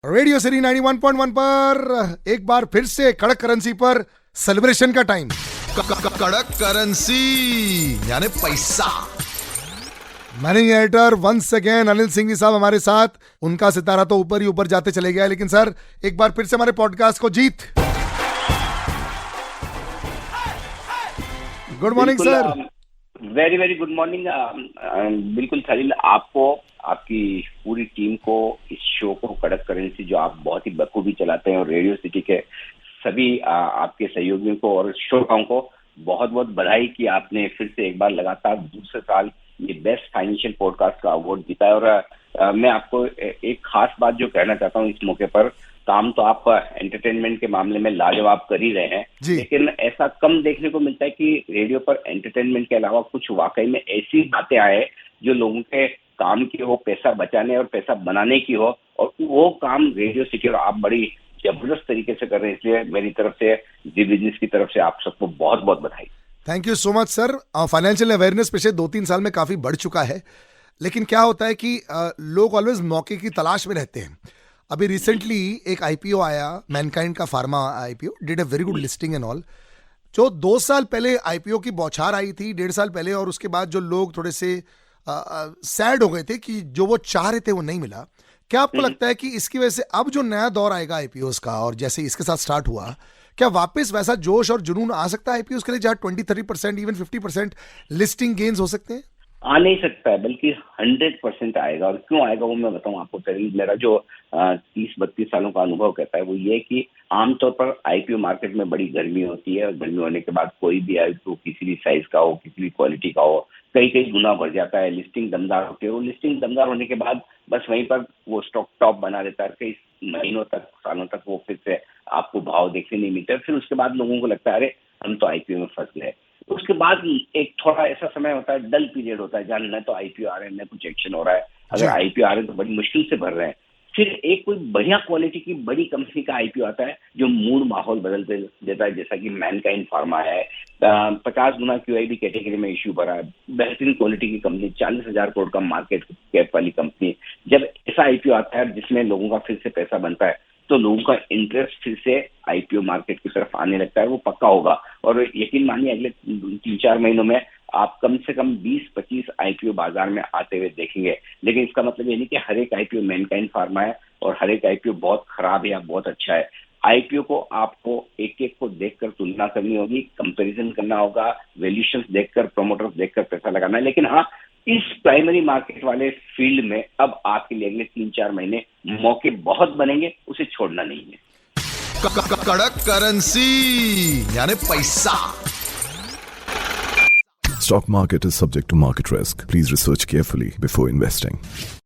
Radio city 91.1 पर एक बार फिर से कड़क करेंसी पर सेलिब्रेशन का टाइम। कड़क करेंसी यानी पैसा। Managing editor once again Anil Singh ji साहब हमारे साथ। उनका सितारा तो ऊपर ही ऊपर जाते चले गया, लेकिन सर एक बार फिर से हमारे पॉडकास्ट को जीत। Good morning sir. Very very good morning. बिल्कुल खलील, आपको, आपकी पूरी टीम को, इस शो को, कड़क करेंसी जो आप बहुत ही बखूबी चलाते हैं, और रेडियो सिटी के सभी आपके सहयोगियों को और श्रोताओं को बहुत बहुत बधाई कि आपने फिर से एक बार लगातार दूसरे साल ये बेस्ट फाइनेंशियल पॉडकास्ट का अवार्ड जीता है। और मैं आपको एक खास बात जो कहना चाहता हूँ इस मौके पर, काम तो आप एंटरटेनमेंट के मामले में लाजवाब कर ही रहे हैं, लेकिन ऐसा कम देखने को मिलता है कि रेडियो पर एंटरटेनमेंट के अलावा कुछ वाकई में ऐसी बातें आए जो लोगों के काम की हो, पैसा बचाने और पैसा बनाने की हो, और वो काम रेडियो सिटी और आप बड़ी जबरदस्त तरीके से कर रहे हैं। इसलिए मेरी तरफ से, जी बिजनेस की तरफ से आप सबको बहुत बहुत बधाई। Thank you so much sir. Financial awareness पिछले 2-3 साल में काफी बढ़ चुका है, लेकिन क्या होता है कि लोग ऑलवेज मौके की तलाश में रहते हैं। अभी रिसेंटली एक आईपीओ आया, मैनकाइंड का pharma IPO, did a very good listing and all. जो 2 साल पहले आईपीओ की बौछार आई थी, 1.5 साल पहले, और उसके बाद जो लोग थोड़े से सैड हो गए थे कि जो वो चाह रहे थे वो नहीं मिला। क्या आपको लगता है कि इसकी वजह से अब जो नया दौर आएगा आईपीओस का, और जैसे इसके साथ स्टार्ट हुआ, क्या वापस वैसा जोश और जुनून आ सकता है आईपीओस के लिए, जहां 20-30% इवन 50% लिस्टिंग गेन्स हो सकते हैं? आ नहीं सकता है, बल्कि 100% आएगा। और क्यों आएगा वो मैं बताऊं आपको। मेरा जो 30-32 सालों का अनुभव कहता है वो ये कि आमतौर पर आईपीओ मार्केट में बड़ी गर्मी होती है, और गर्मी होने के बाद कोई भी आईपीओ किसी भी साइज का हो, किसी भी क्वालिटी का हो, कई कई गुना बढ़ जाता है। लिस्टिंग दमदार होती है, वो लिस्टिंग दमदार होने के बाद बस वहीं पर वो स्टॉक टॉप बना देता है। कई महीनों तक, सालों तक वो फिर से आपको भाव देखने नहीं मिलते। फिर उसके बाद लोगों को लगता है अरे हम तो आईपीओ में फंस गए। उसके बाद एक थोड़ा ऐसा समय होता है, डल पीरियड होता है, जहाँ न तो आईपीओ आ रहे हैं, न कुछ एक्शन हो रहा है। अगर आईपीओ आ रहे हैं तो बड़ी मुश्किल से भर रहे हैं। फिर एक कोई बढ़िया क्वालिटी की बड़ी कंपनी का आईपीओ आता है जो मूड माहौल बदल देता है, जैसा कि मैनकाइंड फार्मा है। 50 गुना क्यूआईबी कैटेगरी में इश्यू भरा है, बेहतरीन क्वालिटी की कंपनी, 40,000 करोड़ का मार्केट कैप वाली कंपनी। जब ऐसा आईपीओ आता है जिसमें लोगों का फिर से पैसा बनता है, तो लोगों का इंटरेस्ट फिर से आईपीओ मार्केट की तरफ आने लगता है। वो पक्का होगा, और यकीन मानिए अगले 3-4 महीनों में आप कम से कम 20-25 आईपीओ बाजार में आते हुए देखेंगे। लेकिन इसका मतलब ये नहीं कि हर एक आईपीओ मैनकाइंड फार्मा है और हर एक आईपीओ बहुत खराब है या बहुत अच्छा है। आईपीओ को आपको एक एक को देखकर तुलना करनी होगी, कंपैरिजन करना होगा, वैल्यूएशंस देखकर, प्रोमोटर्स देखकर पैसा लगाना है। लेकिन हाँ, इस प्राइमरी मार्केट वाले फील्ड में अब आपके लिए अगले 3-4 महीने मौके बहुत बनेंगे, उसे छोड़ना नहीं है। कड़क करेंसी यानी पैसा। Stock market is subject to market risk. Please research carefully before investing.